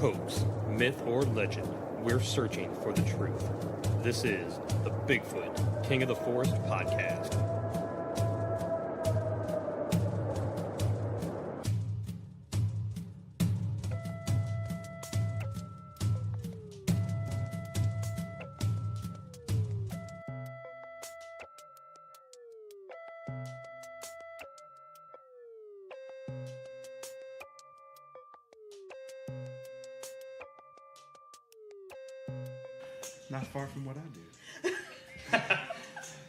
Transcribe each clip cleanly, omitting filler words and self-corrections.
Hoax, myth, or legend, we're searching for the truth. This is the Bigfoot King of the Forest podcast. Not far from what I do.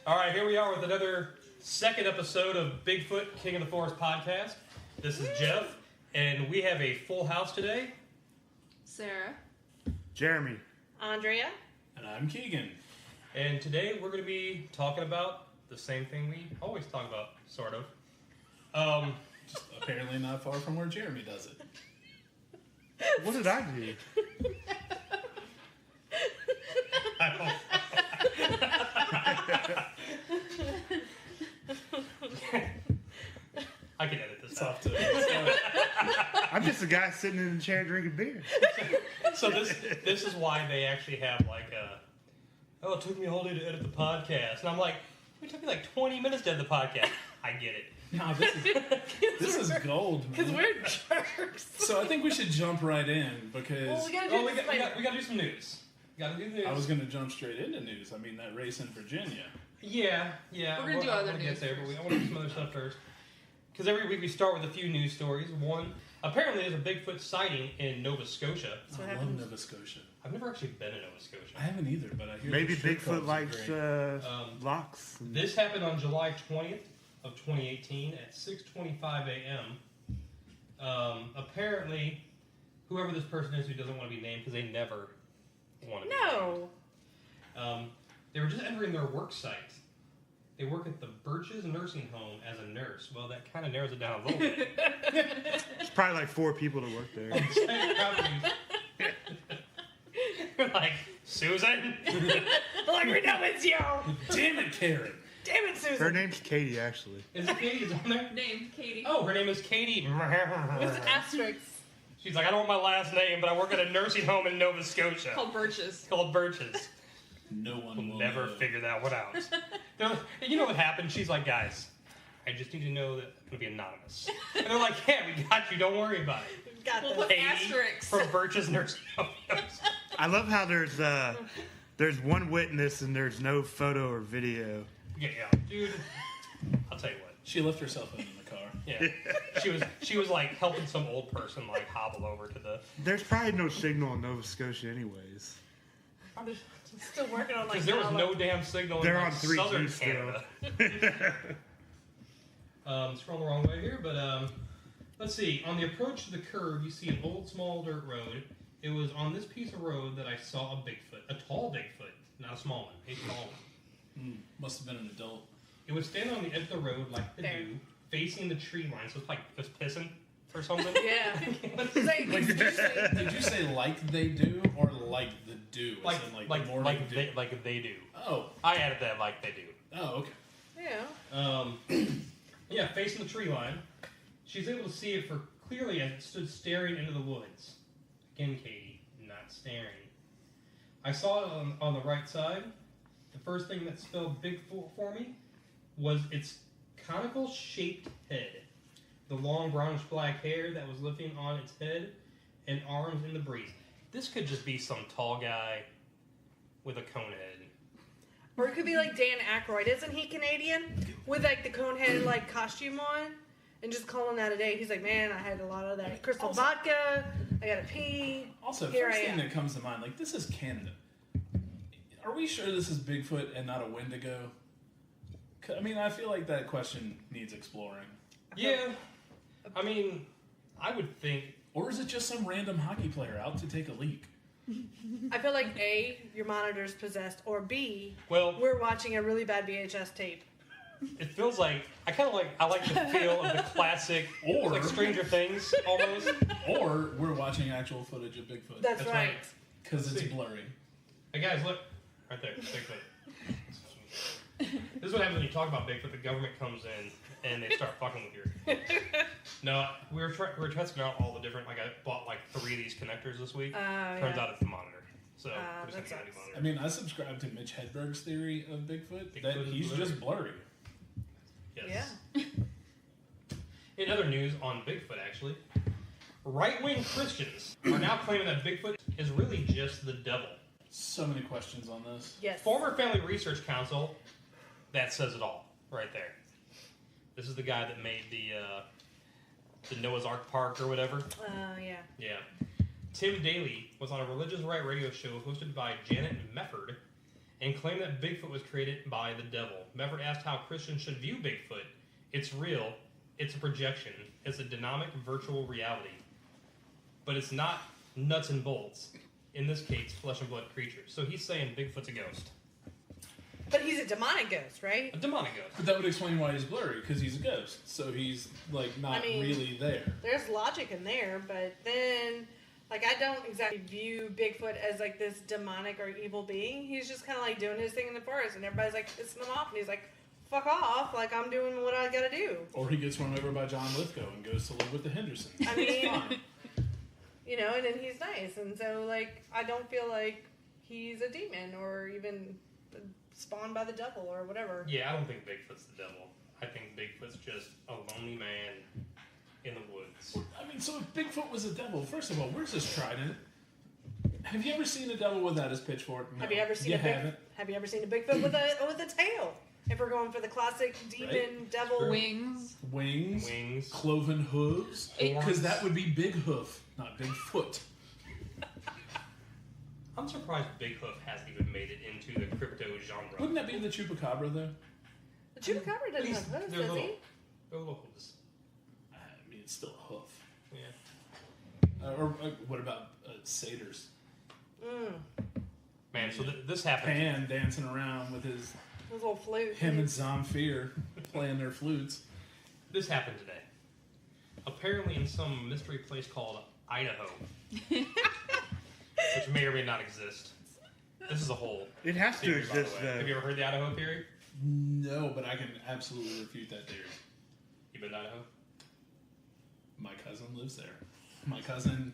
All right, here we are with another second episode of Bigfoot King of the Forest podcast. This is Jeff, and we have a full house today. Sara. Jeremy. Andrea. And I'm Keegan. And today we're going to be talking about the same thing we always talk about, sort of. Just apparently not far from where Jeremy does it. What did I do? I don't I can edit this out. I'm just a guy sitting in a chair drinking beer. So this is why they actually have like it took me a whole day to edit the podcast. And I'm like, it took me like 20 minutes to edit the podcast. I get it. No, this is gold, man. Because we're jerks. So I think we should jump right in because Well, we gotta do do some news. Gotta do news. I was going to jump straight into news. I mean, that race in Virginia. Yeah. We're gonna do other news get there, but I want to do some other stuff first. Because every week we start with a few news stories. One, apparently there's a Bigfoot sighting in Nova Scotia. I love Nova Scotia. I've never actually been in Nova Scotia. I haven't either, but I hear Maybe the strip Bigfoot clubs are likes great. locks. This happened on July 20th of 2018 at 6:25 a.m. Apparently, whoever this person is who doesn't want to be named because they never want to be named. They were just entering their work site. They work at the Birches Nursing Home as a nurse. Well, that kind of narrows it down a little bit. There's probably like 4 people to work there. Like, Susan? Like, we know it's you. Damn it, Karen. Damn it, Susan. Her name's Katie, actually. Is it Katie? Is on there? Named Katie. Oh, her name is Katie. With asterisks. She's like, I don't want my last name, but I work at a nursing home in Nova Scotia. Called Birches. Called Birches. No one We'll will never know. figure that one out. You know what happened? She's like, guys, I just need to know that I'm going to be anonymous. And they're like, yeah, we got you. Don't worry about it. Got We'll the put asterisks. From Birch's Nursing Home. I love how there's one witness and there's no photo or video. Yeah, dude. I'll tell you what. She left herself in the car. Yeah. She was like helping some old person like hobble over to the... There's probably no signal in Nova Scotia anyways. Still working on like Because there was no damn signal They're in on like, 3G southern still. Canada. Scrolling the wrong way here, but let's see. On the approach to the curve, you see an old small dirt road. It was on this piece of road that I saw a Bigfoot, a tall Bigfoot, not a small one, a tall one. Must have been an adult. It was standing on the edge of the road like the There. do, facing the tree line. So it's like it was pissing or something. Yeah. It's like, Did you say like they do or like the do? As like in, like the morning like do? they do. Oh. I added that like they do. Oh, okay. yeah. Yeah, facing the tree line. She's able to see it for clearly as it stood staring into the woods. Again, Katie, not staring. I saw it on the right side. The first thing that spelled Bigfoot for me was its conical shaped head. The long brownish black hair that was lifting on its head and arms in the breeze. This could just be some tall guy with a cone head. Or it could be like Dan Aykroyd. Isn't he Canadian? With like the cone head like costume on? And just calling that a day. He's like, man, I had a lot of that crystal vodka. I gotta pee. Also, Here first I thing am. that comes to mind, like, this is Canada. Are we sure this is Bigfoot and not a Wendigo? I mean, I feel like that question needs exploring. Yeah, I mean, I would think. Or is it just some random hockey player out to take a leak? I feel like A, your monitor's possessed, or B, Well, we're watching a really bad VHS tape. it feels like I like the feel of the classic, Or- like Stranger Things almost. Or we're watching actual footage of Bigfoot. That's That's right. right. Because it's See. blurry. Hey guys, look right there, Bigfoot. This is what happens when you talk about Bigfoot. The government comes in and they start fucking with you. No, we were testing out all the different. Like I bought like 3 of these connectors this week. Turns out it's the monitor. So we're just gonna get a new monitor. I mean, I subscribe to Mitch Hedberg's theory of Bigfoot that he's blurry. just blurry. Yes. Yeah. In other news on Bigfoot, actually, right-wing Christians are now claiming that Bigfoot is really just the devil. So many questions on this. Yes. Former Family Research Council, that says it all, right there. This is the guy that made the Noah's Ark Park or whatever. Yeah. Yeah. Tim Daly was on a religious right radio show hosted by Janet Mefford and claimed that Bigfoot was created by the devil. Mefford asked how Christians should view Bigfoot. It's real. It's a projection. It's a dynamic virtual reality. But it's not nuts and bolts. In this case, flesh and blood creatures. So he's saying Bigfoot's a ghost. But he's a demonic ghost, right? A demonic ghost. But that would explain why he's blurry, because he's a ghost. So he's, like, not really there. There's logic in there, but then, like, I don't exactly view Bigfoot as, like, this demonic or evil being. He's just kind of, like, doing his thing in the forest, and everybody's, like, pissing him off, and he's like, fuck off, like, I'm doing what I gotta do. Or he gets run over by John Lithgow and goes to live with the Hendersons. I mean, you know, and then he's nice, and so, like, I don't feel like he's a demon or even spawned by the devil or whatever. Yeah, I don't think Bigfoot's the devil. I think Bigfoot's just a lonely man in the woods. I mean, so if Bigfoot was a devil, first of all, where's his trident? Have you ever seen a devil without his pitchfork? No. Have you ever seen Have you ever seen a Bigfoot with a tail? If we're going for the classic demon devil Wings. Cloven hooves, because that would be Big Hoof, not Big Foot. I'm surprised Big Hoof hasn't even made it into the crypto genre. Wouldn't that be the Chupacabra, though? The Chupacabra doesn't have hooves, They're does little. he? They're little hooves. I mean, it's still a hoof. Yeah. Or what about satyrs? Man, so this happened. Pan dancing around with his little flute. Him and Zamfir playing their flutes. This happened today. Apparently in some mystery place called Idaho. Which may or may not exist. This is a whole It has to theory, by the exist, way. though. Have you ever heard the Idaho theory? No, but I can absolutely refute that theory. You been to Idaho? My cousin lives there. My cousin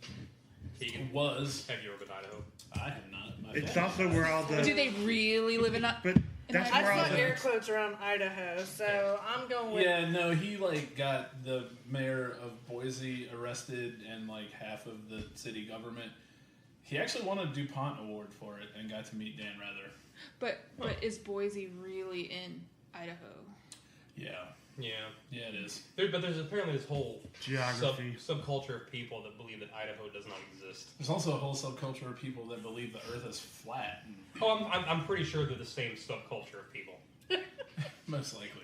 Keegan? was. Have you ever been to Idaho? I have not. My It's family also has. where all the. Do they really live in that? But that's I where all saw the. air quotes around Idaho, so I'm going with. Yeah, no, he like got the mayor of Boise arrested and like half of the city government. He actually won a DuPont award for it and got to meet Dan Rather. But is Boise really in Idaho? Yeah. Yeah. Yeah, it is. But there's apparently this whole Geography. subculture of people that believe that Idaho does not exist. There's also a whole subculture of people that believe the Earth is flat. Oh, I'm pretty sure they're the same subculture of people. Most likely.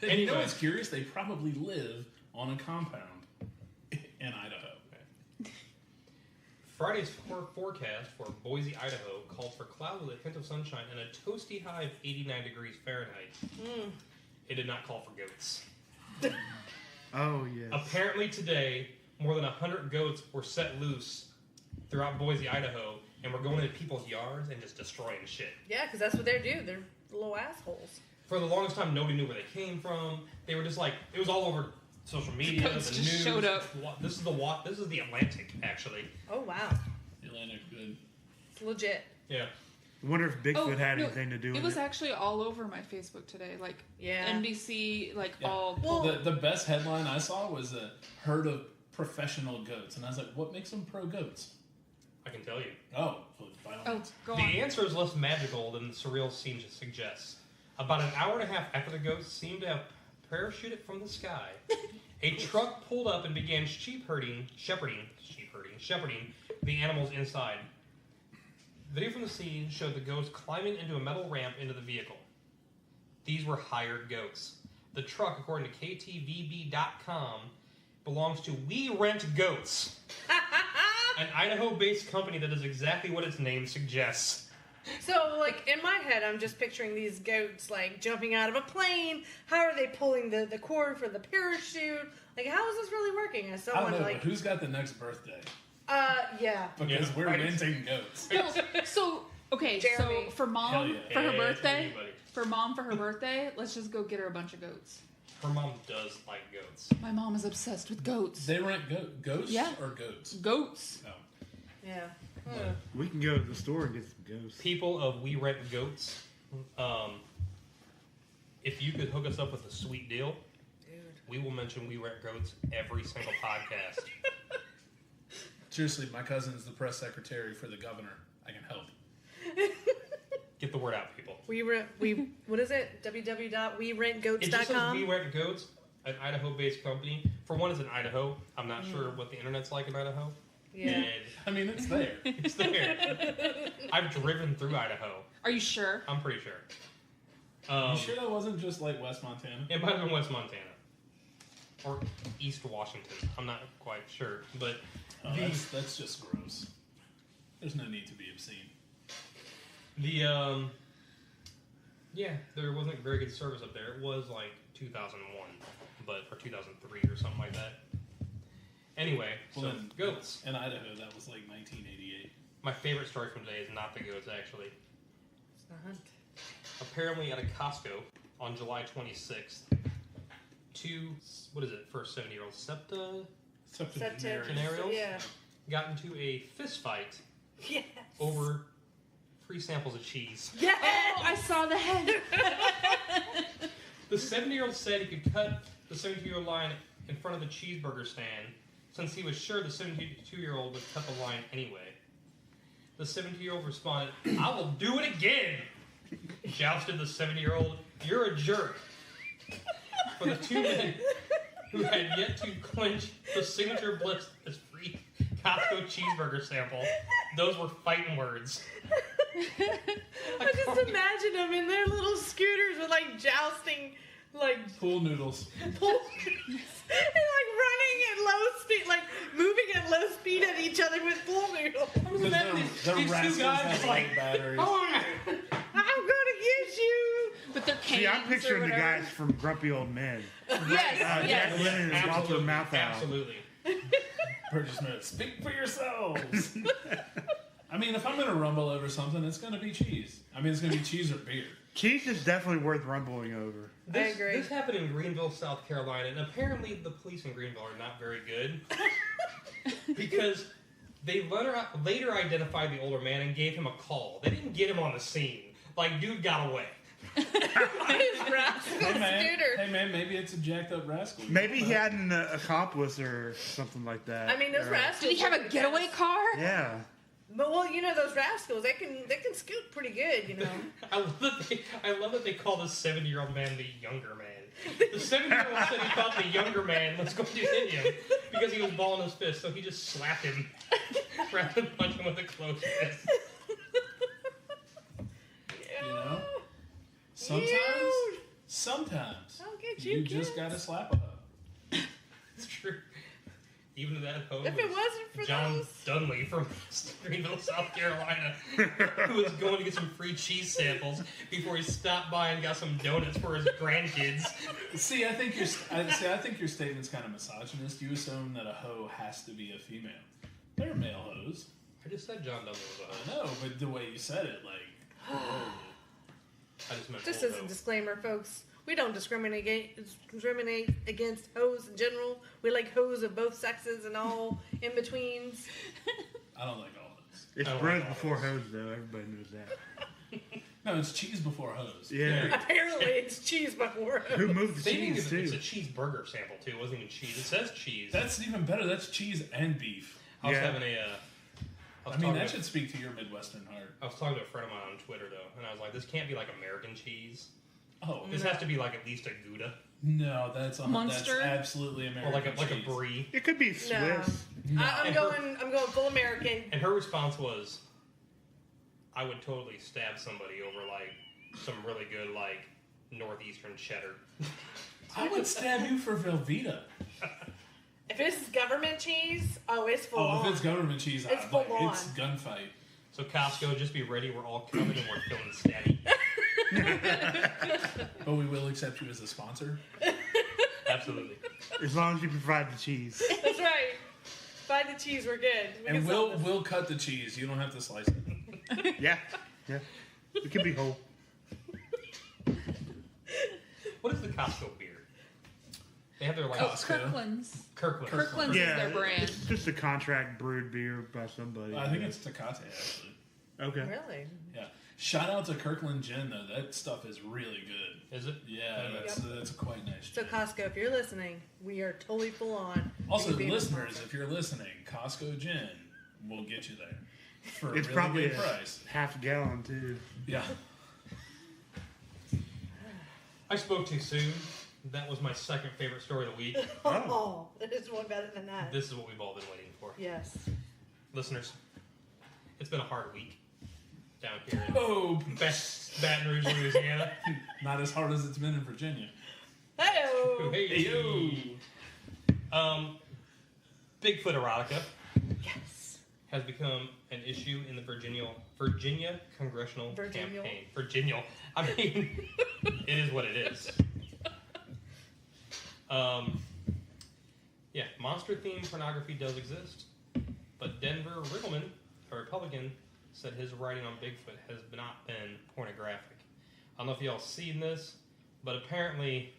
Anyway. You know what's curious? They probably live on a compound in Idaho. Friday's forecast for Boise, Idaho called for cloud with a hint of sunshine and a toasty high of 89 degrees Fahrenheit. It did not call for goats. Oh, yes. Apparently today, more than 100 goats were set loose throughout Boise, Idaho, and were going into people's yards and just destroying shit. Yeah, because that's what they do. They're little assholes. For the longest time, nobody knew where they came from. They were just like, it was all over social media, the Goats news. just showed up. This is the Atlantic, actually. Oh, wow. The Atlantic, good. It's legit. Yeah. I wonder if Bigfoot had anything to do with it. it. Was actually all over my Facebook today. Like, Yeah. NBC, like, Yeah. all... Well, The best headline I saw was a herd of professional goats. And I was like, what makes them pro goats? I can tell you. Oh, by all Oh, means. go The on. answer is less magical than the surreal scene suggests. About an hour and a half after the ghosts seemed to have parachuted from the sky, a truck pulled up and began shepherding the animals inside. Video from the scene showed the ghosts climbing into a metal ramp into the vehicle. These were hired goats. The truck, according to KTVB.com, belongs to We Rent Goats, an Idaho-based company that does exactly what its name suggests. So, like, in my head, I'm just picturing these goats, like, jumping out of a plane. How are they pulling the cord for the parachute? Like, how is this really working? As I someone, don't know, like... but who's got the next birthday? Yeah. Because Yeah, we're right. renting goats. No, so Okay, Jeremy. so for Hell mom, yeah. for her Yeah, birthday, everybody. for mom for her birthday, let's just go get her a bunch of goats. Her mom does like goats. My mom is obsessed with goats. They rent ghosts Yeah. or goats? Goats. Oh. Yeah. We can go to the store and get some ghosts. People of We Rent Goats, if you could hook us up with a sweet deal, Dude. we will mention We Rent Goats every single podcast. Seriously, my cousin is the press secretary for the governor. I can help. Get the word out, people. What is it? www.werentgoats.com. It just says We Rent Goats, an Idaho-based company. For one, it's in Idaho. I'm not sure what the internet's like in Idaho. Yeah. And I mean, it's there. it's there. I've driven through Idaho. Are you sure? I'm pretty sure. You sure that wasn't just like West Montana? It might have been West Montana. Or East Washington. I'm not quite sure. But Oh, that's just gross. There's no need to be obscene. yeah, there wasn't very good service up there. It was like 2001, or 2003 or something like that. Anyway, Well, so then, goats. In Idaho, that was like 1988. My favorite story from today is not the goats, actually. It's not. Apparently at a Costco on July 26th, two, first 70-year-old Septuagenarians. Yeah. got into a fist fight Yes. over free samples of cheese. Yes. Oh, I saw the head. The 70-year-old said he could cut the 72-year-old line in front of the cheeseburger stand since he was sure the 72-year-old would cut the line anyway. The 72-year-old responded, "I will do it again!" Jousted the 70-year-old, "You're a jerk." For the two men who had yet to clinch the signature bliss as free Costco cheeseburger sample, those were fighting words. I just imagine them in their little scooters with like jousting, like Pool noodles. poles, and like running at low speed, like moving at low speed at each other with pool noodles. Because they're these two rascals guys have like, light batteries. I'm gonna get you. With their canes See, I'm or picturing the whatever. guys from Grumpy Old Men. Yes, Jack yes. Lemmon and Walter Absolutely, Matthau. absolutely. Purchase minutes. Speak for yourselves. I mean, if I'm going to rumble over something, it's going to be cheese. I mean, it's going to be cheese or beer. Cheese is definitely worth rumbling over. This, agree. This happened in Greenville, South Carolina, and apparently the police in Greenville are not very good because they later identified the older man and gave him a call. They didn't get him on the scene. Like, dude got away. His rascal scooter. Hey man, maybe it's a jacked up rascal. Maybe he had an accomplice or something like that. I mean, those Or- rascals. Did he have a getaway car? Yeah. But well, you know those rascals. They can scoot pretty good. You know. I love that they call the 70-year-old man the younger man. The 70-year-old said he thought the younger man was going to hit him because he was balling his fist, so he just slapped him rather than punch him with a closed fist. You know? Sometimes I'll get you you, just kids. gotta slap a hoe. It's true. Even that hoe If it wasn't for John those. Dunley from Greenville, South Carolina, who was going to get some free cheese samples before he stopped by and got some donuts for his grandkids. See, I think your statement's kind of misogynist. You assume that a hoe has to be a female. There are male hoes. I just said John Dunley was a I hoe. know, but the way you said it, like, whoa. I just meant Just old as a hoe. disclaimer, folks, we don't discriminate against hoes in general. We like hoes of both sexes and all in betweens. I don't like all this. It's I don't bros like before all hoes, though. Everybody knows that. No, it's cheese before hose. Yeah. Apparently, it's cheese before hoes. Who moved the They didn't cheese, give it, it's a too? cheeseburger sample too. It wasn't even cheese. It says cheese. That's even better. That's cheese and beef. I was Yeah. having a. I mean, that should speak to your Midwestern heart. I was talking to a friend of mine on Twitter though, and I was like, "This can't be like American cheese. Oh, This has to be like at least a Gouda no, that's Munster? absolutely American or like a cheese. brie." It could be Swiss. No. No. I'm going full American. And her response was, "I would totally stab somebody over like some really good like northeastern cheddar." I would stab you for Velveeta. If it's government cheese, it's full Oh, on. if it's government cheese, It's I'm like, full on. it's gunfight. So Costco, just be ready. We're all coming and we're feeling steady. But we will accept you as a sponsor. Absolutely. As long as you provide the cheese. That's right. Buy the cheese, we're good. We And can sell we'll this. we'll cut the cheese. You don't have to slice it. Yeah. Yeah. It can be whole. What is the Costco beer? They have their like Oh, Kirkland's. Kirkland. Kirkland's is their brand. It's just a contract brewed beer by somebody. I think it's Tecate, actually. Okay. Really? Yeah. Shout out to Kirkland Gin, though. That stuff is really good. Is it? Yeah, that's quite nice. So gin. Costco, if you're listening, we are totally full on. Also, You can be listeners, responsible. if you're listening, Costco Gin will get you there for It's a really probably good a price. half a gallon, too. Yeah. I spoke too soon. That was my second favorite story of the week. Oh, there's one better than that. This is what we've all been waiting for. Yes. Listeners, it's been a hard week down here in Oh, Baton Rouge, Louisiana. not as hard as it's been in Virginia. Hey-o. Hey, Bigfoot Erotica Yes. has become an issue in the Virginia congressional Virginial? campaign. Virginial. I mean, it is what it is. Yeah, monster-themed pornography does exist, but Denver Riggleman, a Republican, said his writing on Bigfoot has not been pornographic. I don't know if y'all seen this, but apparently,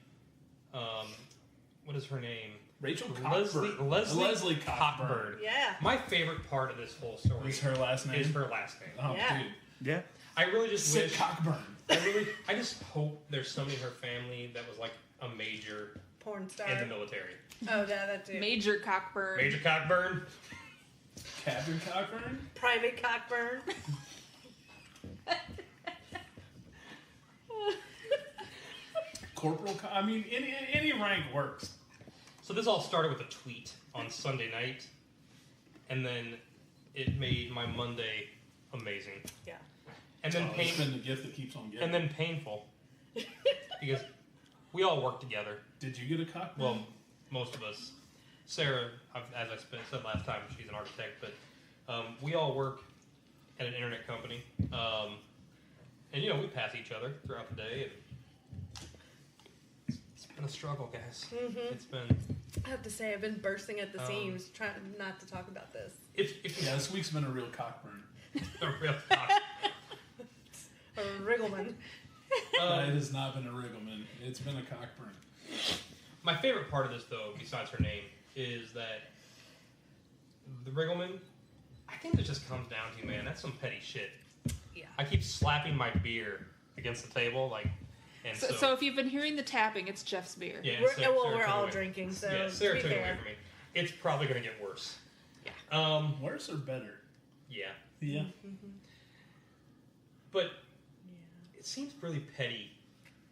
what is her name? Rachel Leslie Cockburn. Leslie Cockburn. Yeah. My favorite part of this whole story Is her last name? is her last name. Oh, Yeah. dude. Yeah. I really just Sit wish. Cockburn. I just hope there's somebody in her family that was like a major Porn star. in the military. Oh, yeah, that too. Major Cockburn. Major Cockburn. Captain Cockburn? Private Cockburn. Corporal I mean, any rank works. So this all started with a tweet on Sunday night, and then it made my Monday amazing, Yeah. and then It's been the gift that keeps on giving. and then painful because we all work together. Did you get a Cockburn? Well, most of us. Sara, as I said last time, she's an architect, but we all work at an internet company, and we pass each other throughout the day, and it's been a struggle, guys. Mm-hmm. It's been. I have to say, I've been bursting at the seams trying not to talk about this. If yeah, this week's been a real Cockburn. a real talk. A Wriggleman. It has not been a Riggleman. It's been a Cockburn. My favorite part of this, though, besides her name, is that the Wriggleman, I think it just comes down to, man, that's some petty shit. Yeah. I keep slapping my beer against the table, and So if you've been hearing the tapping, it's Jeff's beer. yeah, and We're, Sarah well, took we're it all away. drinking, so Yeah, to Sarah be took it away fair. from me. It's probably going to get worse. Yeah. Worse or better? Yeah. Yeah. But it seems really petty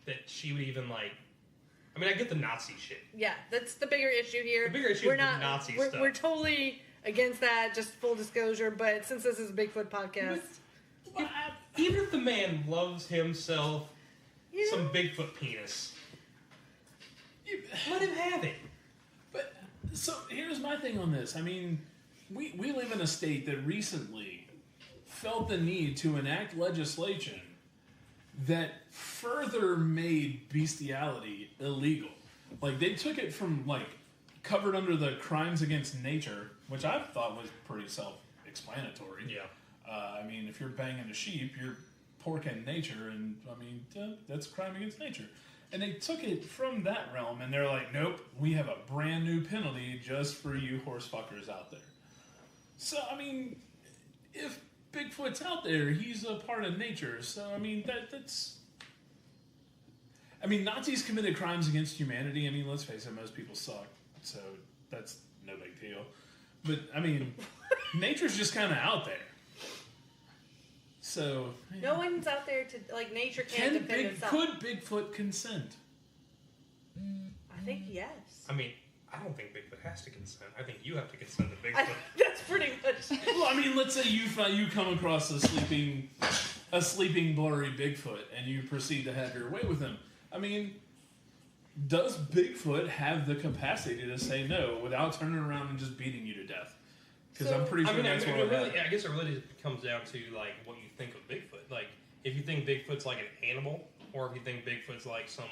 that she would even, I mean, I get the Nazi shit. Yeah, that's the bigger issue here. The bigger issue we're is the not, Nazi we're, stuff. We're totally against that, just full disclosure, but since this is a Bigfoot podcast, Even if the man loves himself you know, some Bigfoot penis, let him have it. But so here's my thing on this. I mean, we live in a state that recently felt the need to enact legislation that further made bestiality illegal. Like they took it from covered under the crimes against nature, which I thought was pretty self-explanatory. Yeah. I mean, if you're banging a sheep, you're porking nature, and I mean that's a crime against nature. And they took it from that realm, and they're like, nope, we have a brand new penalty just for you horse fuckers out there. So, I mean, if Bigfoot's out there, he's a part of nature. So, I mean, that's... I mean, Nazis committed crimes against humanity. I mean, let's face it, most people suck. So, that's no big deal. But, I mean, nature's just kind of out there. So... no one's out there to, nature can't defend itself. Could Bigfoot consent? I think yes. I mean, I don't think Bigfoot has to consent. I think you have to consent to Bigfoot. That's pretty much. Well, I mean, let's say you come across a sleeping blurry Bigfoot, and you proceed to have your way with him. I mean, does Bigfoot have the capacity to say no without turning around and just beating you to death? Because I'm pretty sure that's what would happen. I guess it really comes down to what you think of Bigfoot. If you think Bigfoot's like an animal, or if you think Bigfoot's like some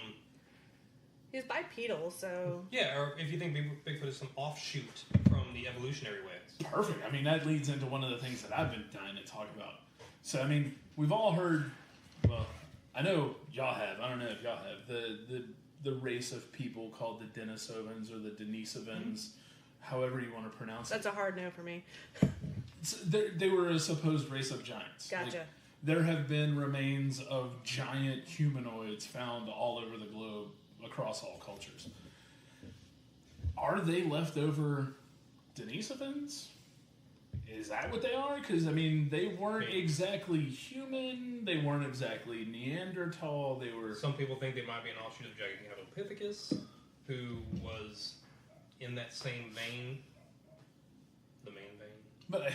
He's bipedal, so. yeah, or if you think Bigfoot is some offshoot from the evolutionary ways. Perfect. I mean, that leads into one of the things that I've been dying to talk about. So, I mean, we've all heard, well, I know y'all have, I don't know if y'all have, the race of people called the Denisovans or the Denisovans, however you want to pronounce That's it. a hard no for me. So they were a supposed race of giants. Gotcha. Like, there have been remains of giant humanoids found all over the globe across all cultures. Are they leftover Denisovans? Is that what they are? Because, I mean, they weren't exactly human. They weren't exactly Neanderthal. They were... Some people think they might be an offshoot of Gigantopithecus, who was in that same vein. The main vein. But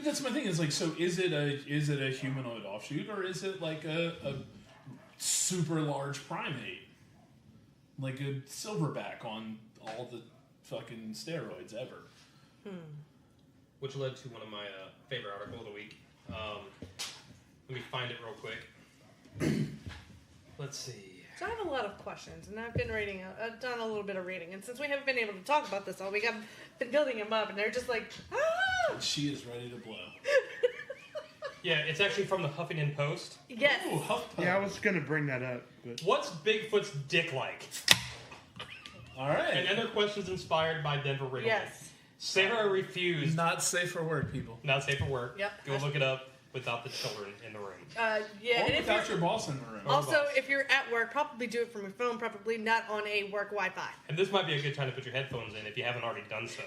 that's my thing. Is like, so is it a humanoid offshoot, or is it like a super large primate, like a silverback on all the fucking steroids ever? Which led to one of my favorite articles of the week. Let me find it real quick. Let's see. So I have a lot of questions, and I've done a little bit of reading, and since we haven't been able to talk about this all week, I've been building them up, and they're just like, ah! She is ready to blow. Yeah, it's actually from the Huffington Post. Yes. Ooh, HuffPo. Yeah, I was gonna bring that up, but What's Bigfoot's dick like? All right. And other questions inspired by Denver Wrigley. Yes. Sarah refused. Not safe for work, people. Not safe for work. Yep. Go look it up without the children in the room. Yeah. Or And if without you're, your boss in the room. also, if you're at work, probably do it from your phone, probably not on a work Wi-Fi. And this might be a good time to put your headphones in if you haven't already done so.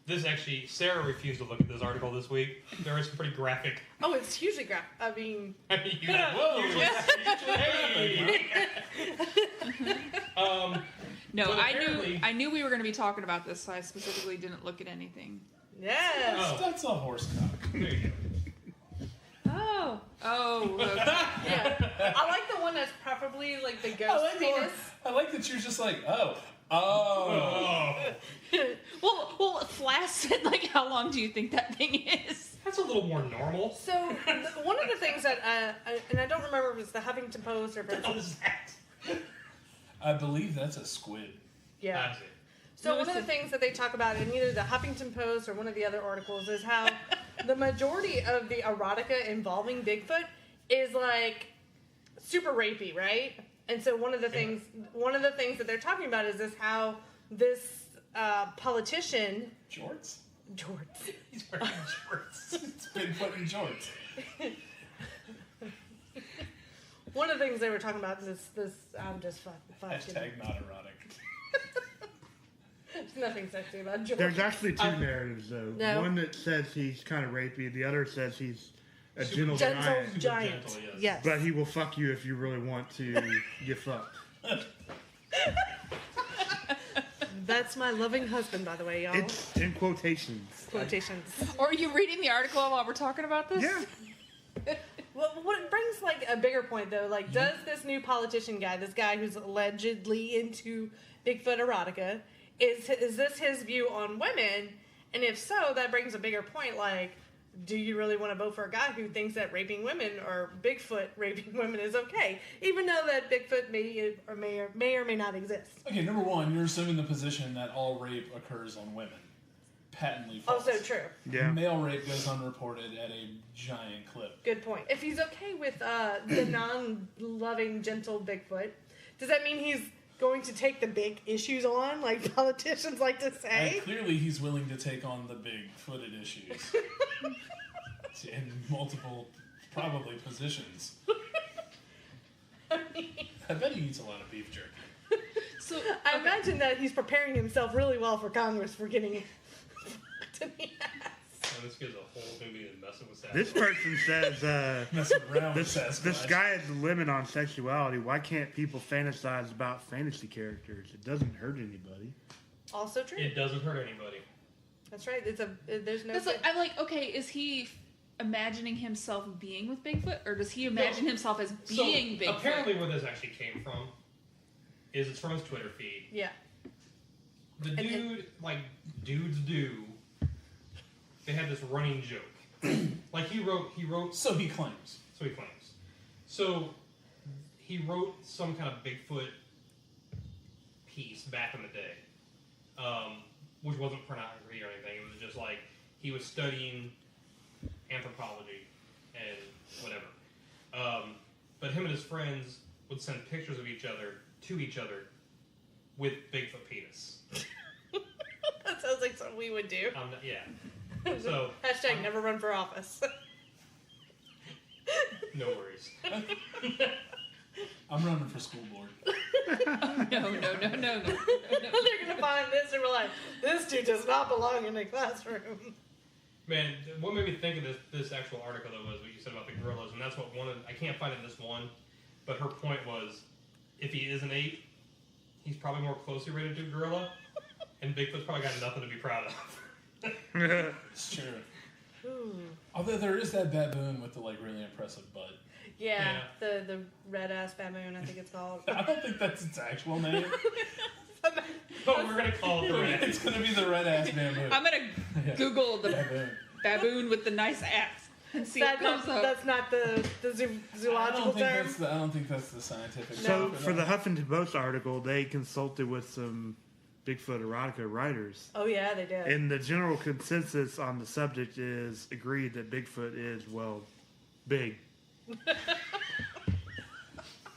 This actually, Sarah refused to look at this article this week. There is some pretty graphic. Oh, it's hugely graphic. I mean, Whoa! Hey. No, But I apparently- knew we were going to be talking about this, so I specifically didn't look at anything. yes. Oh. That's a horse cock. There you go. Oh, okay. Yeah. I like the one that's preferably like the ghost penis. I like that you're just like, oh. well, Flash said, like, how long do you think that thing is? That's a little more normal. So one of the things that, and I don't remember if it's the Huffington Post or if What it's, is that? I believe that's a squid. yeah. That's it. So one of the things that they talk about in either the Huffington Post or one of the other articles is how the majority of the erotica involving Bigfoot is like super rapey, right? And so one of the things that they're talking about is this how this politician Jorts? Jorts. He's wearing shorts. It's Bigfoot in jorts. One of the things they were talking about is this I'm just fucking Hashtag not erotic. There's nothing sexy about Jorts. there's actually two narratives though. No. One that says he's kind of rapey, the other says he's a gentle Gentle giant, giant. gentle, yes. Yes. but he will fuck you if you really want to get fucked. That's my loving husband, by the way, y'all. It's in quotations. Quotations. Or are you reading the article while we're talking about this? Yeah. Well, what brings like a bigger point though, like does this new politician guy, this guy who's allegedly into Bigfoot erotica, is this his view on women? And if so, that brings a bigger point. Like, do you really want to vote for a guy who thinks that raping women or Bigfoot raping women is okay, even though that Bigfoot may or may not exist? Okay, number one, you're assuming the position that all rape occurs on women. Patently false. Also true. Yeah. Male rape goes unreported at a giant clip. Good point. If he's okay with the non-loving, gentle Bigfoot, does that mean he's going to take the big issues on, like politicians like to say? And clearly he's willing to take on the big-footed issues. In multiple, probably, positions. I bet he eats a lot of beef jerky. So I imagine that he's preparing himself really well for Congress for getting to the ass. And this gives a whole movie and messing with Sasquatch. This person says Messing around with this Sasquatch. guy has a limit on sexuality. Why can't people fantasize about fantasy characters? It doesn't hurt anybody. Also true. It doesn't hurt anybody. That's right. There's no. that's like, I'm like, okay, is he imagining himself being with Bigfoot, or does he imagine himself as being so, Bigfoot? Apparently where this actually came from is it's from his Twitter feed. Yeah. The dude, like dudes do, they had this running joke. Like he wrote. So he claims. So he claims. So he wrote some kind of Bigfoot piece back in the day, which wasn't pornography or anything. It was just like he was studying anthropology and whatever. But him and his friends would send pictures of each other to each other with Bigfoot penis. That sounds like something we would do. Yeah. So Hashtag never run for office. no worries. I'm running for school board. No. They're gonna find this and we're like, this dude does not belong in a classroom. Man, what made me think of this actual article though was what you said about the gorillas, and that's what I can't find it in this one, but her point was, if he is an ape, he's probably more closely related to a gorilla, and Bigfoot's probably got nothing to be proud of. It's true. Ooh. Although there is that baboon with the like really impressive butt. Yeah, the red ass baboon, I think it's called. I don't think that's its actual name. But we're gonna call it the red. It's gonna be the red ass baboon. I'm gonna Google the Baboon. baboon with the nice ass and see what comes up. That's not the zoological term. I don't think that's the scientific So term. for the Huffington Post article, they consulted with some Bigfoot erotica writers. Oh yeah, they did. And the general consensus on the subject is agreed that Bigfoot is, well, big.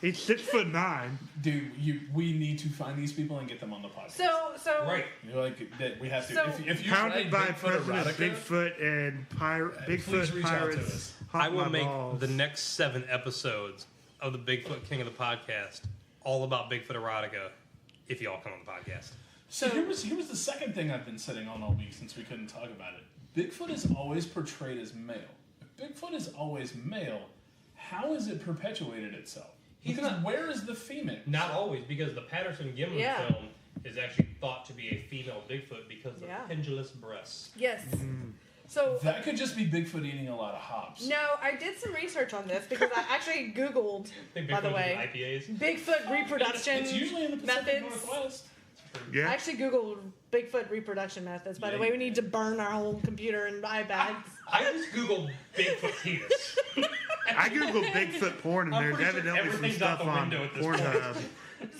He's 6'9". Dude, we need to find these people and get them on the podcast. So Right. You're like that we have to. So- if you Founded write by Bigfoot President erotica, Bigfoot and please Bigfoot reach out to Pirates. us. Hot I will My make Balls. the next 7 episodes of the Bigfoot King of the podcast all about Bigfoot erotica if y'all come on the podcast. So here was the second thing I've been sitting on all week since we couldn't talk about it. Bigfoot is always portrayed as male. If Bigfoot is always male, how is it perpetuated itself? He's Because not- where is the female? Not always, because the Patterson-Gimlin Yeah. film is actually thought to be a female Bigfoot because of Yeah. pendulous breasts. yes. So That could just be Bigfoot eating a lot of hops. no, I did some research on this because I actually Googled, I think by the Bigfoot way, is IPAs. Bigfoot reproduction It's usually in the Pacific methods. Northwest. I Yeah. actually Googled Bigfoot reproduction methods. By the Yeah, way, you we need to burn our whole computer and iPads. I just googled Bigfoot penis. I googled Bigfoot porn, and I'm there's pretty sure evidently some everything's out stuff the on window at this Pornhub.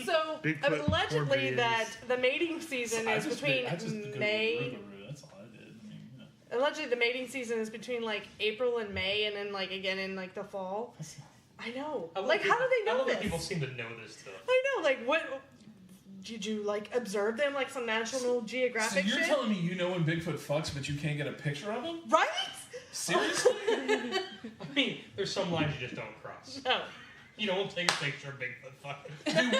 So Bigfoot allegedly porn that videos. the mating season is between I just Googled May. Rougarou, that's all I did. I mean, Allegedly, the mating season is between like April and May, and then like again in like the fall. I know. I love Like, how do they I know love that this? people seem to know this stuff. I know. Like, what did you like observe them like some National so Geographic you're shit? telling me you know when Bigfoot fucks, but you can't get a picture of him? Right? Seriously? I mean, there's some lines you just don't cross. No. You don't take a picture of Bigfoot fucking.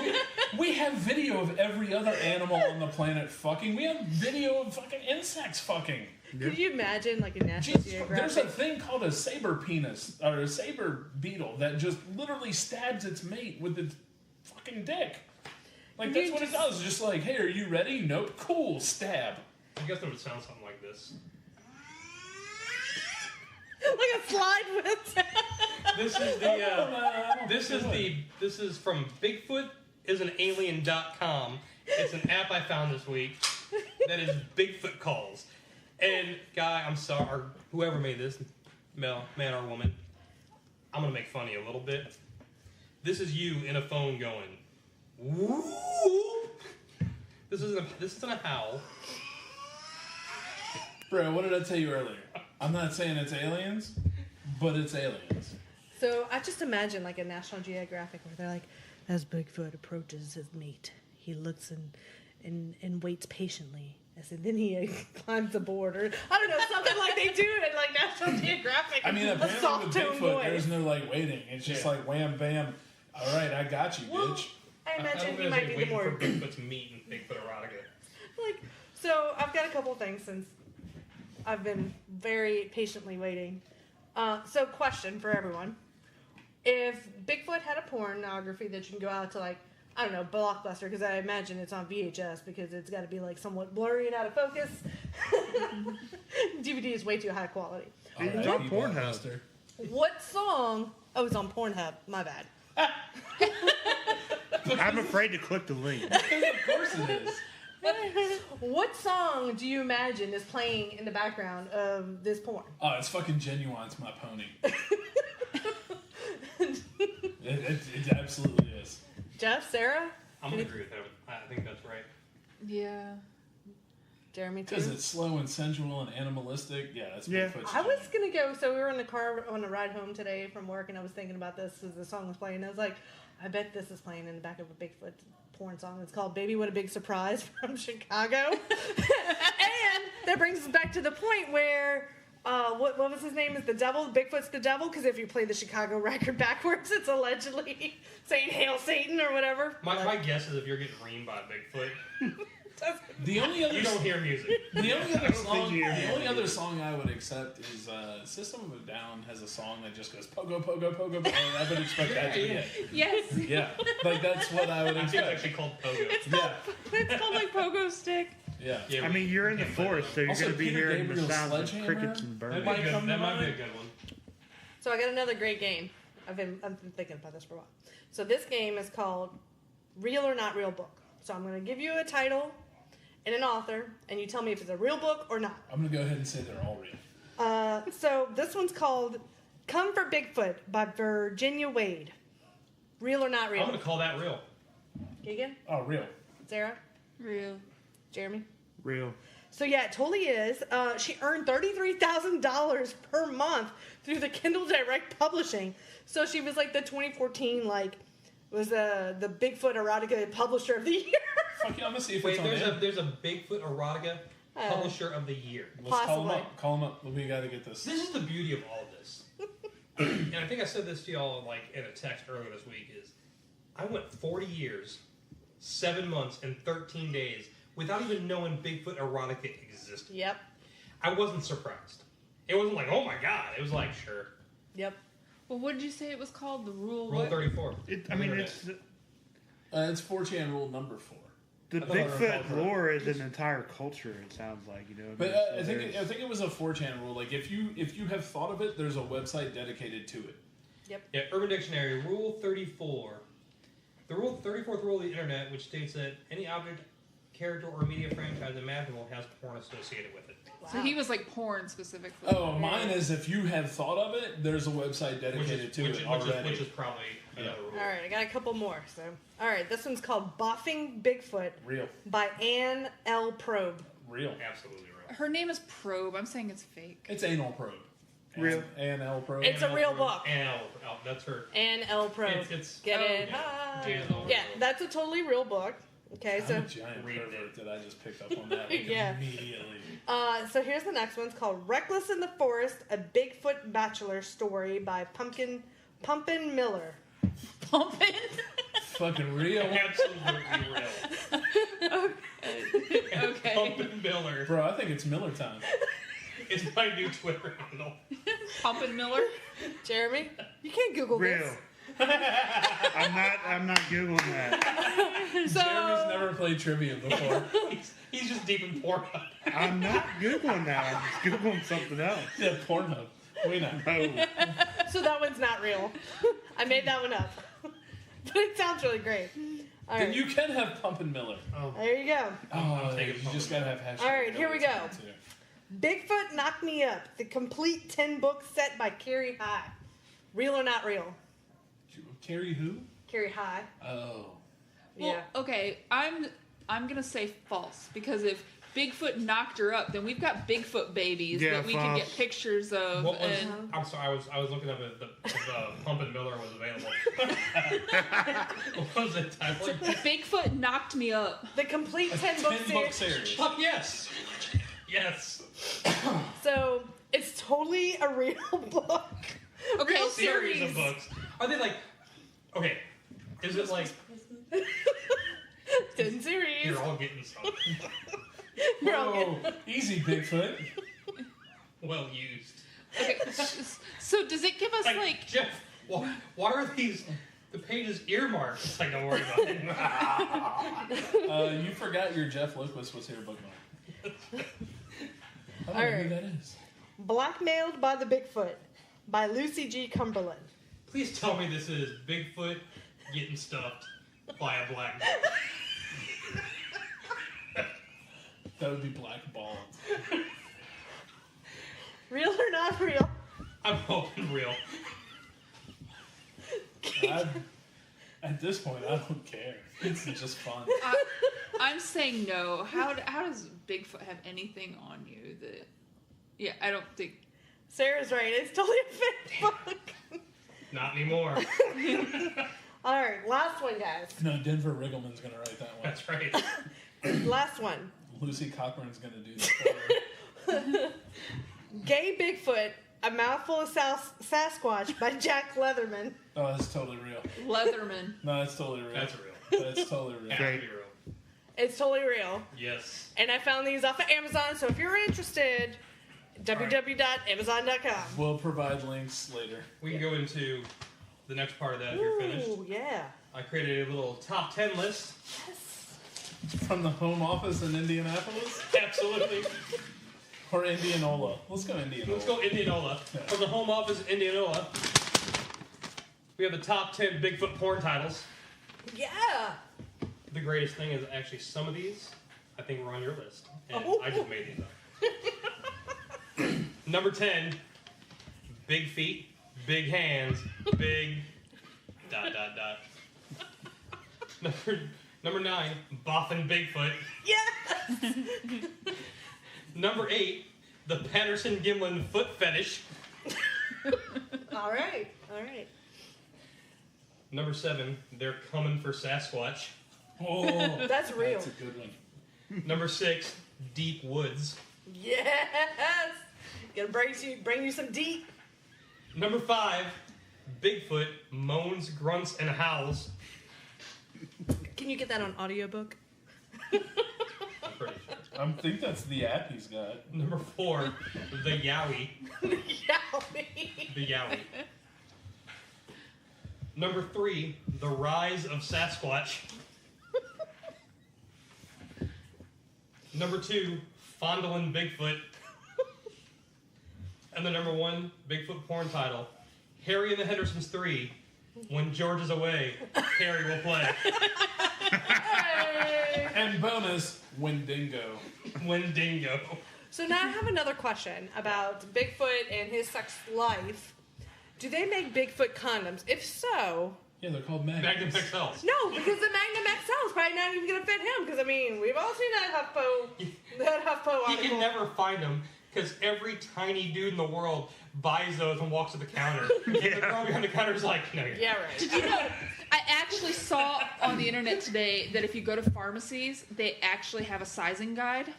Dude, we have video of every other animal on the planet fucking. We have video of fucking insects fucking. Could you imagine like a National Jeez, there's a Geographic? thing called a saber penis or a saber beetle that just literally stabs its mate with its fucking dick. Like that's You what it does. It's just like, hey, are you ready? Nope. Cool. Stab. I guess it would sound something like this. Like a slide with. This is the this is from BigfootIsAnAlien.com. It's an app I found this week that is Bigfoot calls. And guy, I'm sorry, or whoever made this, man or woman, I'm gonna make fun of you a little bit. This is you in a phone going, whoop. This isn't a howl. Bro, what did I tell you earlier? I'm not saying it's aliens, but it's aliens. So I just imagine like a National Geographic where they're like, as Bigfoot approaches his mate, he looks and waits patiently. Then he climbs aboard, or I don't know, something like they do in like National Geographic. I mean, a apparently soft with tone Bigfoot, there's voice. no like waiting. It's just like wham bam. All right, I got you, Well, bitch. I imagine I'm he might be the waiting more for Bigfoot's meat and Bigfoot erotica. like. So I've got a couple things since I've been very patiently waiting. So question for everyone: if Bigfoot had a pornography that you can go out to like, I don't know, Blockbuster, because I imagine it's on VHS because it's got to be like somewhat blurry and out of focus. DVD is way too high quality. It's on Pornhub. What song? Oh, it's on Pornhub. My bad. I'm afraid to click the link. Of course it is. What song do you imagine is playing in the background of this porn? Oh, it's fucking Genuine's My Pony. It absolutely is. Jeff, Sarah? I'm gonna agree with him. I think that's right. Yeah. Jeremy, too? Because it's slow and sensual and animalistic. Yeah, that's Yeah. Bigfoot's I was jam. going to go, so we were in the car on the ride home today from work, and I was thinking about this as the song was playing. I was like, I bet this is playing in the back of a Bigfoot porn song. It's called Baby What a Big Surprise from Chicago. And that brings us back to the point where, what was his name? Is the devil? Bigfoot's the devil? Because if you play the Chicago record backwards, it's allegedly saying Hail Satan or whatever. My guess is if you're getting reamed by Bigfoot, The only other you don't hear music. The only other song, you hear the only it. other song I would accept is System of a Down has a song that just goes pogo pogo pogo. pogo. I would expect that to be it. Yes. Yeah, like that's what I would I think it's expect. actually called Pogo. Yeah, It's called like Pogo Stick. yeah. Yeah, I mean, you're in the can't play forest, so that. you're Also, going to be Peter hearing the Gabriel's sounds of Sledgehammer. crickets and birds. That might be come that to might be a mind. good one. So I got another great game. I've been thinking about this for a while. So this game is called Real or Not Real Book. So I'm going to give you a title and an author, and you tell me if it's a real book or not. I'm gonna go ahead and say they're all real. So this one's called Come for Bigfoot by Virginia Wade. Real or not real? I'm gonna call that real. Keegan? Oh, real. Sarah? Real. Jeremy? Real. So yeah, it totally is. She earned $33,000 per month through the Kindle Direct Publishing. So she was like the 2014 was the Bigfoot Erotica Publisher of the Year. Fuck yeah, I'm gonna see if Wait, it's on there. there's a Bigfoot Erotica Publisher of the Year. Let's call them Possibly. up. Call them up. We gotta get this. This is the beauty of all of this. And I think I said this to y'all in a text earlier this week is I went 40 years, 7 months, and 13 days without even knowing Bigfoot Erotica existed. Yep. I wasn't surprised. It wasn't like, oh my god. It was like, sure. Yep. Well, what did you say it was called? The rule? Rule what? 34. I mean, it's It's 4chan rule number 4. the I thought I recalled Bigfoot correctly. lore is an entire culture. It sounds like, you know. But So I there's- think it was a 4chan rule. Like if you have thought of it, there's a website dedicated to it. Yeah, Urban Dictionary, Rule 34. The 34th rule of the internet, which states that any object, character, or media franchise imaginable has porn associated with it. So he was like porn specifically. Oh, mine is if you have thought of it, there's a website dedicated to it already. Which is probably another rule. All right, I got a couple more. So, all right, this one's called Boffing Bigfoot Real. by Ann L. Probe. Real. Absolutely real. Her name is Probe. I'm saying it's fake. It's anal probe. Real. Anal probe. It's a Ann real L. book. Ann L. That's her. Ann L. Probe. It's Get oh, it? yeah. Ah. Ann L. Yeah, that's a totally real book. Okay, I'm so a giant Read pervert it. that I just picked up on that Yeah. immediately. so here's the next one. It's called Reckless in the Forest: A Bigfoot Bachelor Story by Pumpkin Miller. Pumping. Fucking real. Absolutely real. Okay. Pumpin' Miller. Bro, I think it's Miller time. It's my new Twitter handle. Pumping Miller. Jeremy, you can't Google real. this. I'm not googling that. So Jeremy's never played trivia before. He's just deep in porn. I'm not googling that. I'm just googling something else. Yeah, Pornhub. Wait now. Oh, So that one's not real. I made that one up. But it sounds really great. All Then right. you can have Pumpin' Miller. Oh, There you go. Oh, taking you just gotta have hashtag. All right, here we go. too. Bigfoot Knocked Me Up, the complete 10-book set by Carrie High. Real or not real? Carrie who? Carrie High. Oh. Well, Yeah. okay. I'm gonna say false because if Bigfoot knocked her up, then we've got Bigfoot babies Yeah, that we can get false. pictures of. what was? And I'm sorry. I was looking up if the Pumpin' Miller was available. What was it titled? Bigfoot knocked me up. The complete 10-book 10-book series. series. Fuck yes. Yes. So it's totally a real book. Okay, Real Series of books. Are they like? Okay. Is it like 10 series. you're all getting something You're all Whoa, getting- easy, Bigfoot. well used? Okay. So does it give us like? Jeff, why are the pages earmarked? It's like, don't worry about it. You forgot your Jeff Locust was here bookmark. I don't know Alright. who that is. Blackmailed by the Bigfoot by Lucy G. Cumberland. Please tell me this is Bigfoot getting stuffed by a black man. That would be Black Ball. Real or not real? I'm hoping real. At this point, I don't care. It's just fun. I'm saying no. How does Bigfoot have anything on you that? Yeah, I don't think. Sarah's right. It's totally a fake book. Not anymore. All right, last one, guys. No, Denver Riggleman's going to write that one. That's right. Last one. Lucy Cochran's going to do that. Gay Bigfoot, A Mouthful of Sasquatch by Jack Leatherman. Oh, that's totally real. Leatherman. No, that's totally real. That's real. That's totally real. Has to be real. It's totally real. Yes. And I found these off of Amazon, so if you're interested, www.amazon.com. We'll provide links later. We can go into the next part of that if you're finished. Ooh, yeah. I created a little top 10 list. Yes. From the home office in Indianapolis? Absolutely. Or Indianola. Let's go Indianola. Let's go Indianola. Yeah. From the home office in Indianola, we have the top 10 Bigfoot porn titles. Yeah. The greatest thing is actually some of these, I think, were on your list. And Oh. I just made these up. Number 10, big feet, big hands, big ... Number 9, boffin Bigfoot. Yes. Number 8, the Patterson-Gimlin foot fetish. All right. All right. Number 7, they're coming for Sasquatch. Oh, That's real. That's a good one. Number 6, deep woods. Yes. Gonna bring you some deep. Number 5, Bigfoot moans, grunts, and howls. Can you get that on audiobook? I'm pretty sure. I think that's the app he's got. Number 4, the Yowie. Yowie. The Yowie. Number 3, the rise of Sasquatch. Number 2, fondling Bigfoot. And the number 1 Bigfoot porn title, Harry and the Hendersons 3. When George is away, Harry will play. Hey. And bonus, Wendigo. Wendigo. So now I have another question about Bigfoot and his sex life. Do they make Bigfoot condoms? If so, Yeah, they're called Magnums. Magnum XLs. no, because the Magnum XL is probably not even going to fit him. Because I mean, we've all seen that HuffPo He article. can never find them because every tiny dude in the world buys those and walks to the counter. And the girl behind the counter is like, no, you're Yeah, right. Did you know? I actually saw on the internet today that if you go to pharmacies, they actually have a sizing guide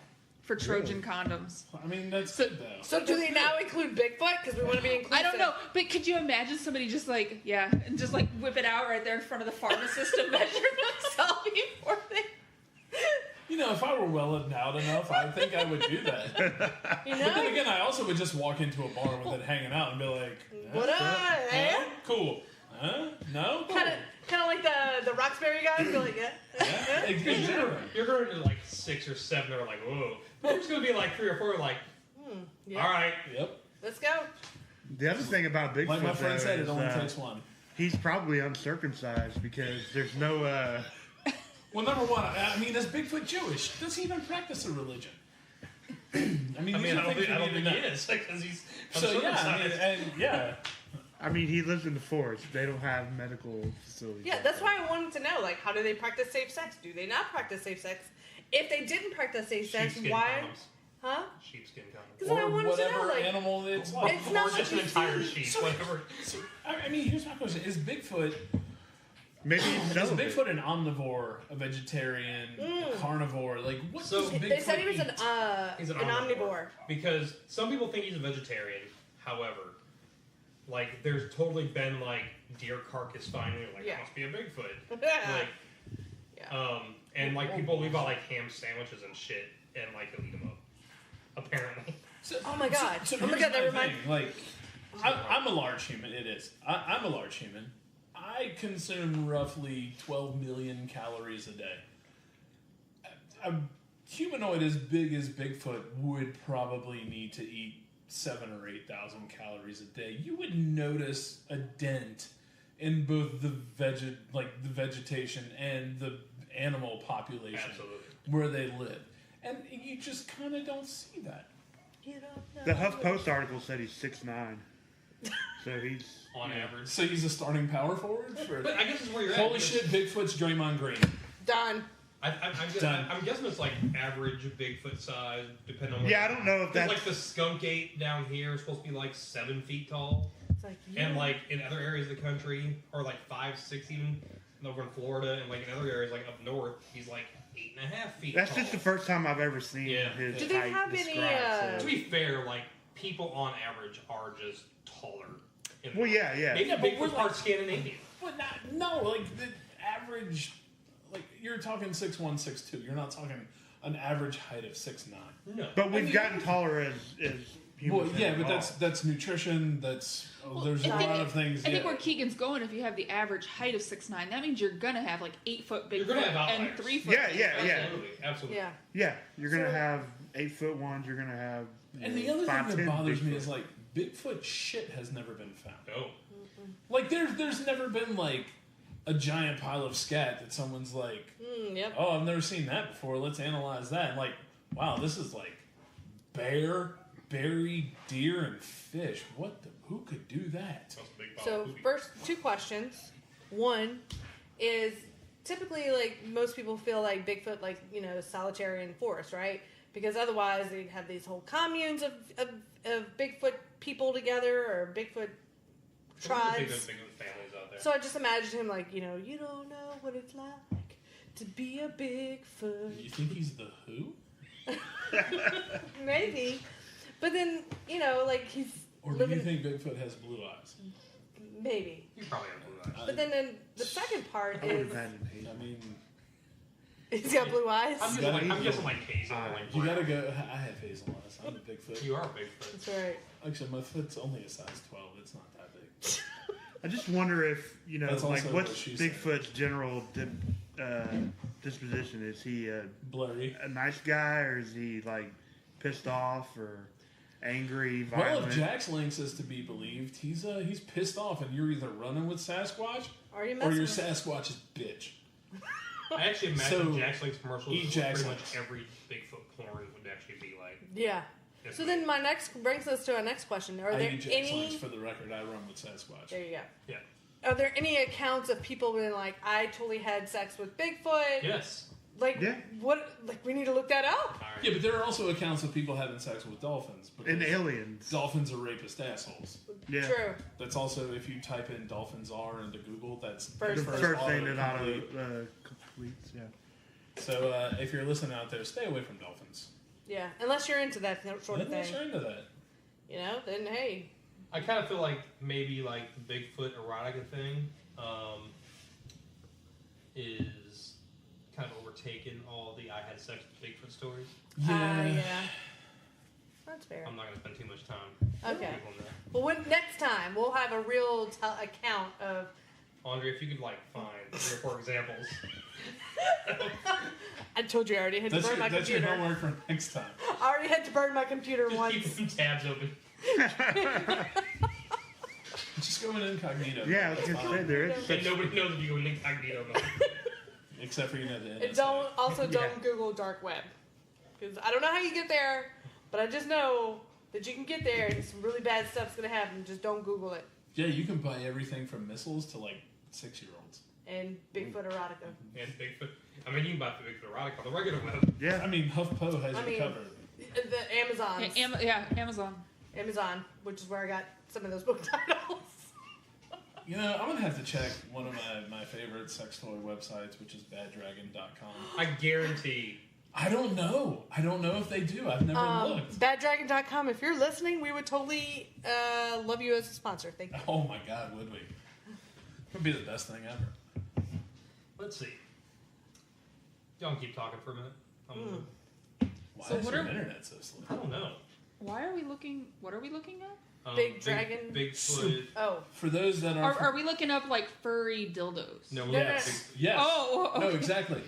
for Trojan condoms. I mean, that's good, though. So do they now include Bigfoot? Because we want to be inclusive. I don't know, but could you imagine somebody just like, yeah, and just like whip it out right there in front of the pharmacist to measure themselves before they... You know, if I were well endowed enough, I think I would do that. You But then know? again, I also would just walk into a bar with it hanging out and be like, What up, eh? Huh? Cool. Huh? No? Cool. Kind of like the Roxbury guys. Go like, yeah. Yeah, exactly. You're going to like 6 or 7 that are like, whoa. There's going to be like 3 or 4 like, Yeah. all right. Yep. Let's go. The other thing about Bigfoot, Like my friend though, said, it is, only takes one. he's probably uncircumcised because there's no. Well, number one, I mean, is Bigfoot Jewish? Does he even practice a religion? I mean, I these mean, are I don't things think, we need to he know. is because he's So yeah, I mean, uncircumcised. and yeah, I mean, he lives in the forest. They don't have medical facilities. Yeah, like that's that. why I wanted to know, like, how do they practice safe sex? Do they not practice safe sex? If they didn't practice safe sex, Sheepskin why? condoms. Huh? Sheepskin condoms. Because I or wanted to whatever know, like, animal it's Or, like. It's not or just what an you entire see. sheep, whatever. So, I mean, here's my question: is Bigfoot Maybe he's is celibate. Bigfoot an omnivore, a vegetarian, a carnivore? Like, what So- does Bigfoot They said he was eat? He's an an omnivore. Because some people think he's a vegetarian. However, like there's totally been like deer carcass finding, like Yeah. must be a Bigfoot. Yeah. Like, Yeah. and like people leave out like ham sandwiches and shit, and like he'll eat them up. Apparently. So- Oh my God. So, Oh my here's God, that my remind- thing. Like, I'm a large human. It is. I'm a large human. I consume roughly 12 million calories a day. A humanoid as big as Bigfoot would probably need to eat 7,000 or 8,000 calories a day. You would notice a dent in both the vegetation and the animal population Absolutely. where they live, and you just kind of don't see that. You don't know. The HuffPost article said he's 6'9", so he's On average. So he's a starting power forward for. But I guess it's where you're at. Holy because shit! Bigfoot's Draymond Green. Done. I'm guessing it's like average Bigfoot size, depending on. Yeah, I don't know if that's like the skunk ape down here is supposed to be like 7 feet tall, It's like, yeah. and like in other areas of the country, or like 5, 6 even over in Florida, and like in other areas like up north, he's like 8.5 feet. That's tall. just the first time I've ever seen Yeah. his Do they height have any, described. To So. be fair, like people on average are just taller. Well, yeah. Maybe Yeah, but we're Bigfoot's like- part Scandinavian. But no, like the average, like you're talking 6'1", 6'2". You're not talking an average height of 6'9". No, But we've gotten taller as Well, humans. yeah, have but evolved. that's nutrition. There's a I think lot of things. I think yeah. where Keegan's going, if you have the average height of 6'9", that means you're gonna have like 8 foot You're Bigfoot gonna have and outliers. 3 foot. Yeah, Bigfoot. yeah. absolutely. Yeah. Yeah, you're gonna So- have 8 1s. You're gonna have. And the other 5'10" thing that bothers me Bigfoot. is like Bigfoot shit has never been found. No. Like there's never been like a giant pile of scat that someone's like, Yep. oh, I've never seen that before. Let's analyze that. And like, wow, this is like bear, berry, deer, and fish. Who could do that? That's a big So poopy. first 2 questions. One is typically like most people feel like Bigfoot like, solitary in forest, right? Because otherwise they'd have these whole communes of Bigfoot people together or Bigfoot tribes. Big families out there. So I just imagined him like, you don't know what it's like to be a Bigfoot. You think he's the Who? Maybe. But then, like he's Or do living... you think Bigfoot has blue eyes? Maybe. You probably have blue eyes. But then the second part I would is... imagine he. I mean, He's got blue eyes. I'm guessing like hazel. Like you brown. gotta go. I have hazel eyes. I'm a Bigfoot. You are Bigfoot. That's right. Actually, my foot's only a size 12. It's not that big. I just wonder if That's like also what's what she said. Bigfoot's general disposition? Is he Blurry. a nice guy, or is he like pissed off or angry, Well, violent? if Jax Links is to be believed, he's pissed off, and you're either running with Sasquatch Are you or messing your with... Sasquatch's bitch. I actually imagine So, Jax Link's commercials. eat Pretty Jax much Links. every Bigfoot porn would actually be like. Yeah. this So way. then my next brings us to our next question. Are I there eat Jax Links any... for the record. I run with Sasquatch. There you go. Yeah. Are there any accounts of people being like, I totally had sex with Bigfoot? Yes. Like, Yeah. what? Like, we need to look that up. All right. Yeah, but there are also accounts of people having sex with dolphins. and because aliens. Dolphins are rapist assholes. Yeah. True. That's also, if you type in dolphins are into Google, that's First The thing. first thing that autocomplete. auto completes. Yeah. So if you're listening out there, stay away from dolphins. Yeah. Unless you're into that sort of Unless thing. you're into that. Then hey. I kind of feel like maybe like the Bigfoot erotica thing is kind of overtaken all the I had sex with Bigfoot stories. Yeah. That's fair. I'm not going to spend too much time. Okay. on that. Well, next time we'll have a real account of. Andre, if you could like find 3 or 4 examples. I told you I already had to burn my That's your computer. homework for next time. I already had to burn my computer Just once. keep some tabs open. Just go in incognito. Yeah, I was That's gonna fine. say there is And such. nobody knows if you go in incognito mode. Except for, the NSA. And don't Google dark web, because I don't know how you get there, but I just know that you can get there and some really bad stuff's gonna happen. Just don't Google it. Yeah, you can buy everything from missiles to like 6-year-olds. And Bigfoot erotica. And Bigfoot. I mean, you can buy the Bigfoot erotica on the regular web. Yeah. I mean, HuffPo has I you mean- covered. The Amazons. Amazon. Amazon, which is where I got some of those book titles. You know, I'm gonna have to check one of my favorite sex toy websites, which is baddragon.com. I guarantee. I don't know. I don't know if they do. I've never looked. Baddragon.com, if you're listening, we would totally love you as a sponsor. Thank you. Oh my God, would we? It would be the best thing ever. Let's see. Y'all can keep talking for a minute. Why So is what your are- internet so slow? I don't know. Why are we looking? What are we looking at? Big dragon? Bigfoot. Oh, For those that are, Are we looking up like furry dildos? No, yes, yes, Oh, no, okay. exactly.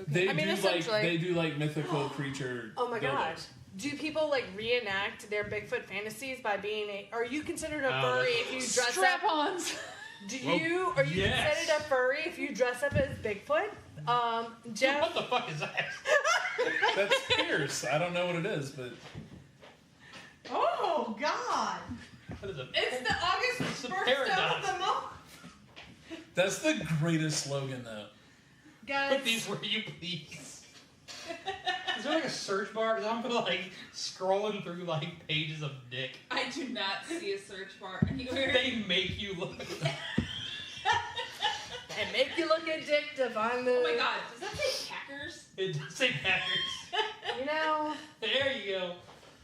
They I mean, do essentially- like mythical creature. oh my dildos. God. Do people like reenact their Bigfoot fantasies by being a? Are you considered a Oh, furry if you dress up? Strap-ons. Are you yes. considered a furry if you dress up as Bigfoot? Jeff. What the fuck is that? That's fierce. I don't know what it is, but Oh God! That is a, It's the August It's a first paradox. of the month. that's the greatest slogan though. Guys, Put these where you please. Is there like a search bar? Because I'm like scrolling through like pages of dick. I do not see a search bar anywhere. They make you look. and make you look at to find the. Oh my god, does that say Packers? It does say Packers. You know. There you go.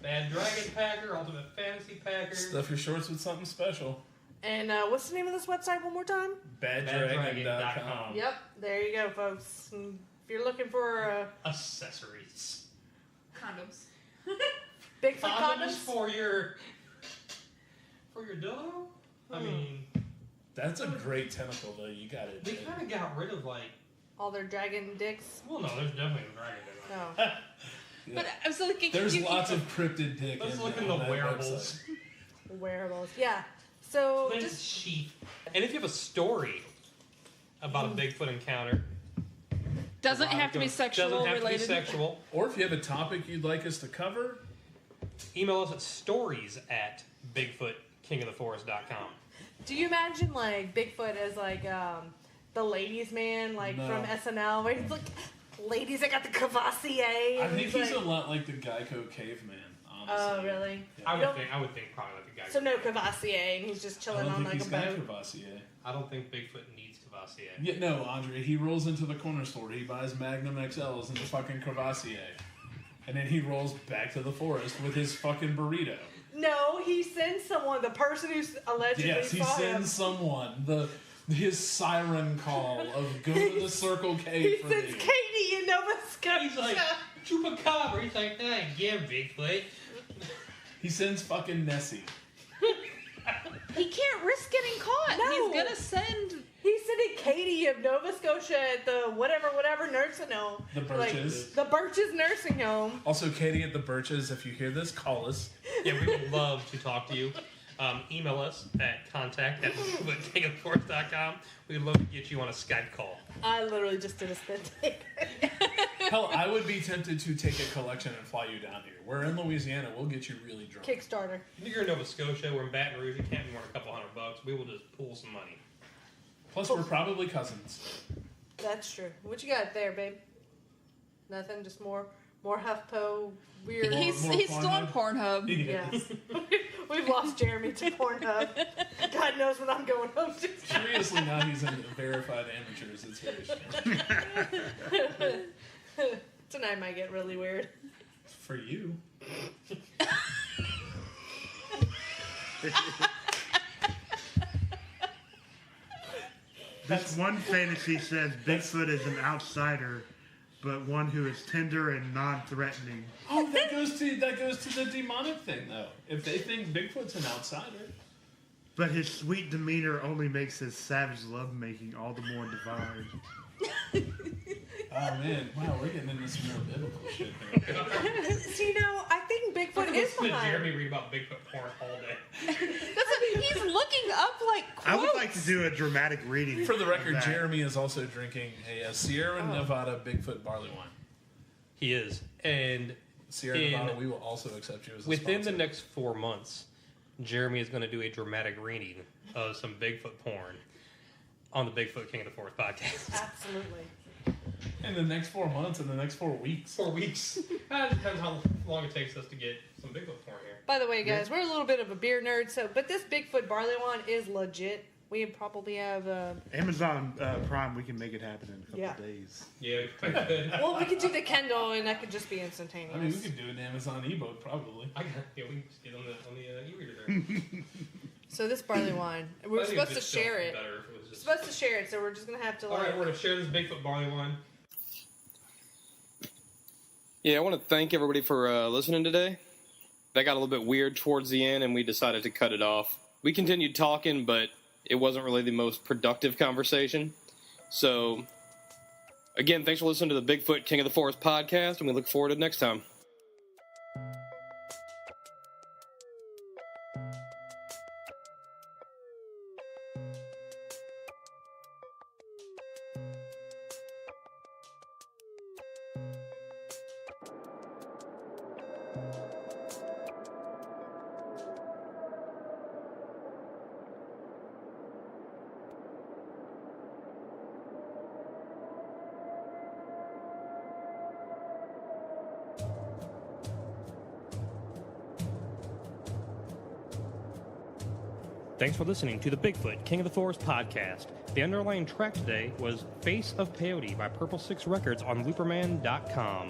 Bad Dragon Packer, Ultimate Fantasy Packer. Stuff your shorts with something special. And what's the name of this website one more time? Baddragon.com. Yep, there you go, folks. And if you're looking for Accessories. Condoms. Bigfoot Condoms condoms, for your dildo? I mean, That's a great tentacle, though. You got it. they kind of got rid of like. all their dragon dicks. Well, no, there's definitely a dragon dick. No. Yeah. But I was looking. There's lots of cryptid dick. Let's in look on in the that wearables. website. Wearables. Yeah. So Then just sheath. And if you have a story about a Bigfoot encounter, doesn't have to be sexual doesn't have related. to be sexual. Or if you have a topic you'd like us to cover, Email us at stories@bigfootkingoftheforest.com. do you imagine like Bigfoot as like the ladies' man, like No. from SNL, where he's like, ladies, I got the Cavassier. I and think he's like, a lot like the Geico caveman, honestly. oh, really? I You would don't- think probably like a guy. So no Cavassier, and he's just I chilling don't on think like he's a got boat. Cavassier. I don't think Bigfoot needs Cavassier. Yeah, no, Andre, he rolls into the corner store, he buys Magnum XLs and the fucking Cavassier. And then he rolls back to the forest with his fucking burrito. No, he sends someone, the person who's allegedly Yes, he saw him. sends someone his siren call of go to the Circle K He for sends me. Katie in Nova Scotia. He's like, Chupacabra. He's like, yeah, Bigfoot. He sends fucking Nessie. He can't risk getting caught. No. He's gonna send. He's sending Katie of Nova Scotia at the whatever nursing home. The Birches. Like, the Birches nursing home. Also, Katie at the Birches, if you hear this, call us. Yeah, we would love to talk to you. Email us at contact@bigfootkingoftheforest.com. We'd love to get you on a Skype call. I literally just did a spin take. Hell, I would be tempted to take a collection and fly you down here. We're in Louisiana. We'll get you really drunk. Kickstarter. If you're in Nova Scotia, we're in Baton Rouge. You can't be more than a couple $100. We will just pool some money. Plus, we're probably cousins. That's true. What you got there, babe? Nothing. Just more HuffPo weird. He's more still on Pornhub. Yes. We've lost Jeremy to Pornhub. God knows what I'm going home to. Curiously, now he's in verified amateurs. It's very strange. Tonight might get really weird. For you. This one fantasy says Bigfoot is an outsider, but one who is tender and non-threatening. Oh, that goes to the demonic thing, though. If they think Bigfoot's an outsider. But his sweet demeanor only makes his savage lovemaking all the more divine. Oh, man. Wow, we're getting into some real biblical shit here. See, now, I think Bigfoot is Listen to behind. Jeremy read about Bigfoot porn all day. He's looking up like quotes. I would like to do a dramatic reading. For the record, of that. Jeremy is also drinking a Sierra Nevada Bigfoot barley wine. He is. And Sierra Nevada, we will also accept you as a within sponsor. the next 4 months, Jeremy is going to do a dramatic reading of some Bigfoot porn on the Bigfoot King of the Forest podcast. Absolutely. In the next 4 months, in the next 4 weeks. 4 weeks. It depends how long it takes us to get some Bigfoot porn here. By the way, guys, we're a little bit of a beer nerd, but this Bigfoot barley wine is legit. We probably have. Amazon Prime, we can make it happen in a couple Yeah. days. Yeah, quite good. Well, we could do the Kindle, and that could just be instantaneous. I mean, we could do an Amazon ebook, probably. We can just get on the e-reader there. So this barley wine, we're I think supposed to it'd just share feel it. better if it was just- Supposed to share it, so we're just gonna have to All like. right, we're going to share this Bigfoot barley wine. Yeah, I want to thank everybody for listening today. That got a little bit weird towards the end, and we decided to cut it off. We continued talking, but it wasn't really the most productive conversation. So, again, thanks for listening to the Bigfoot King of the Forest podcast, and we look forward to next time. Thanks for listening to the Bigfoot King of the Forest podcast. The underlying track today was Face of Peyote by Purple Six Records on Looperman.com.